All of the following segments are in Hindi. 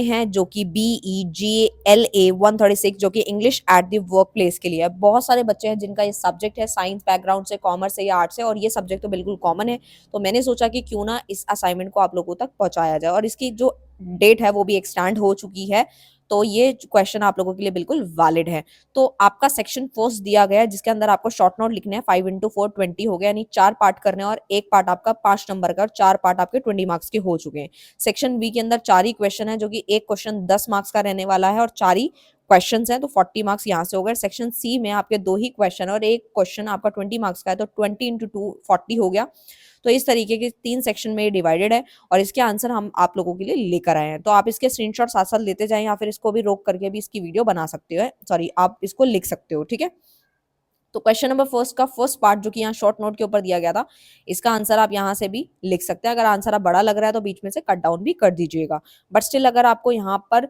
हैं जो कि BEGLA 136 जो कि English at the work place के लिए है। बहुत सारे बच्चे हैं जिनका ये सब्जेक्ट है, साइंस बैकग्राउंड से, कॉमर्स से या आर्ट्स से, और ये सब्जेक्ट तो बिल्कुल कॉमन है। तो मैंने सोचा कि क्यों ना इस असाइनमेंट को आप लोगों तक पहुंचाया जाए, और इसकी जो डेट है वो भी एक्सटेंड हो चुकी है। तो ये क्वेश्चन आप लोगों के लिए बिल्कुल वैलिड है। तो आपका सेक्शन फर्स्ट दिया गया है जिसके अंदर आपको शॉर्ट नोट लिखने हैं, 5 × 4 20 हो गया, यानी 4 पार्ट करने हैं, और एक पार्ट आपका 5 नंबर का, और 4 पार्ट आपके 20 मार्क्स के हो चुके हैं। सेक्शन बी के अंदर 4 ही क्वेश्चन है, जो कि एक क्वेश्चन 10 मार्क्स का रहने वाला है, और 4 ही क्वेश्चन हैं, तो 40 मार्क्स यहाँ से हो गए। सेक्शन सी में आपके 2 ही क्वेश्चन और एक क्वेश्चन आपका 20 मार्क्स का है, तो 20 × 2 40 हो गया। तो इस तरीके के 3 सेक्शन में डिवाइडेड है, और इसके आंसर हम आप लोगों के लिए लेकर आए हैं। तो आप इसके स्क्रीनशॉट साथ साथ लेते जाएं, या फिर इसको भी रोक करके भी इसकी वीडियो बना सकते हो, सॉरी आप इसको लिख सकते हो, ठीक है। तो क्वेश्चन नंबर फर्स्ट का फर्स्ट पार्ट जो कि यहाँ शॉर्ट नोट के ऊपर दिया गया था, इसका आंसर आप यहाँ से भी लिख सकते हैं। अगर आंसर आप बड़ा लग रहा है तो बीच में से कट डाउन भी कर दीजिएगा। बट स्टिल अगर आपको यहाँ पर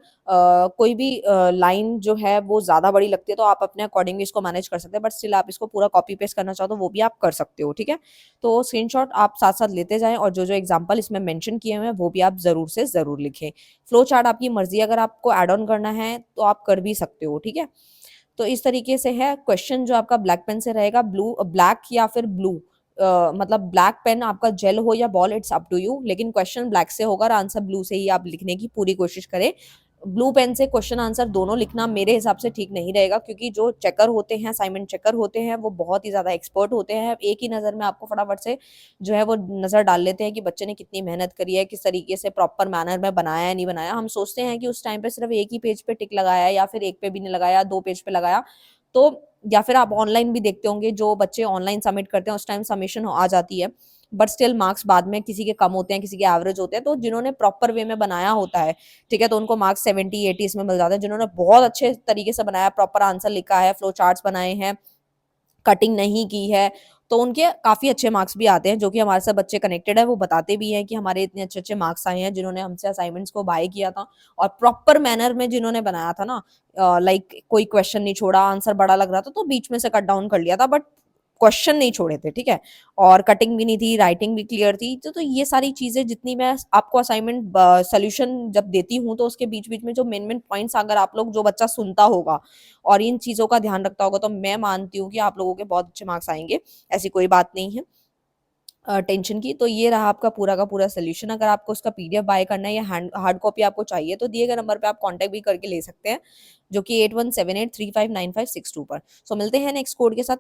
कोई भी लाइन जो है वो ज्यादा बड़ी लगती है तो आप अपने अकॉर्डिंग इसको मैनेज कर सकते हैं। बट स्टिल आप इसको पूरा कॉपी पेस्ट करना चाहो तो वो भी आप कर सकते हो, ठीक है। तो स्क्रीनशॉट आप साथ साथ लेते जाएं, और जो जो एग्जाम्पल इसमें मेंशन किए हुए हैं वो भी आप जरूर से जरूर लिखें। फ्लो चार्ट आपकी मर्जी, अगर आपको एड ऑन करना है तो आप कर भी सकते हो, ठीक है। तो इस तरीके से है क्वेश्चन जो आपका ब्लैक पेन से रहेगा, ब्लैक या फिर ब्लू, मतलब ब्लैक पेन आपका जेल हो या बॉल, इट्स अप टू यू, लेकिन क्वेश्चन ब्लैक से होगा और आंसर ब्लू से ही आप लिखने की पूरी कोशिश करें। ब्लू पेन से क्वेश्चन आंसर दोनों लिखना मेरे हिसाब से ठीक नहीं रहेगा, क्योंकि जो चेकर होते हैं, असाइनमेंट चेकर होते हैं, वो बहुत ही ज्यादा एक्सपर्ट होते हैं। एक ही नजर में आपको फटाफट से जो है वो नजर डाल लेते हैं कि बच्चे ने कितनी मेहनत करी है, किस तरीके से प्रॉपर मैनर में बनाया है नहीं बनाया। हम सोचते हैं कि उस टाइम पे सिर्फ एक ही पेज पे टिक लगाया है, या फिर एक पे भी नहीं लगाया, 2 पेज पे लगाया। तो या फिर आप ऑनलाइन भी देखते होंगे, जो बच्चे ऑनलाइन सबमिट करते हैं उस टाइम सबमिशन आ जाती है, बट स्टिल मार्क्स बाद में किसी के कम होते हैं, किसी के एवरेज होते हैं। तो जिन्होंने प्रॉपर वे में बनाया होता है, ठीक है, तो उनको मार्क्स 70 80 इसमें मिल जाते हैं। जिन्होंने बहुत अच्छे तरीके से बनाया, प्रॉपर आंसर लिखा है, फ्लो चार्ट्स बनाए हैं, कटिंग नहीं की है, तो उनके काफी अच्छे मार्क्स भी आते हैं। जो कि हमारे साथ बच्चे कनेक्टेड है वो बताते भी हैं कि हमारे इतने अच्छे अच्छे मार्क्स आए हैं, जिन्होंने हमसे असाइनमेंट्स को बाय किया था और प्रॉपर मैनर में जिन्होंने बनाया था ना, लाइक कोई क्वेश्चन नहीं छोड़ा, आंसर बड़ा लग रहा था तो बीच में से कट डाउन कर लिया था, बट क्वेश्चन नहीं छोड़े थे, ठीक है। और कटिंग भी नहीं थी, राइटिंग भी क्लियर थी। तो ये सारी चीजें जितनी मैं आपको असाइनमेंट सोल्यूशन जब देती हूँ, तो उसके बीच बीच में जो मेन मेन पॉइंट्स अगर आप लोग, जो बच्चा सुनता होगा और इन चीजों का ध्यान रखता होगा, तो मैं मानती हूँ कि आप लोगों के बहुत अच्छे मार्क्स आएंगे। ऐसी कोई बात नहीं है टेंशन की। तो ये रहा आपका पूरा का पूरा सोल्यूशन। अगर आपको उसका पीडीएफ बाय करना है या हार्ड कॉपी आपको चाहिए, तो दिए गए नंबर पे आप कांटेक्ट भी करके ले सकते हैं, जो कि 8178359562 पर। सो मिलते हैं नेक्स्ट कोड के साथ।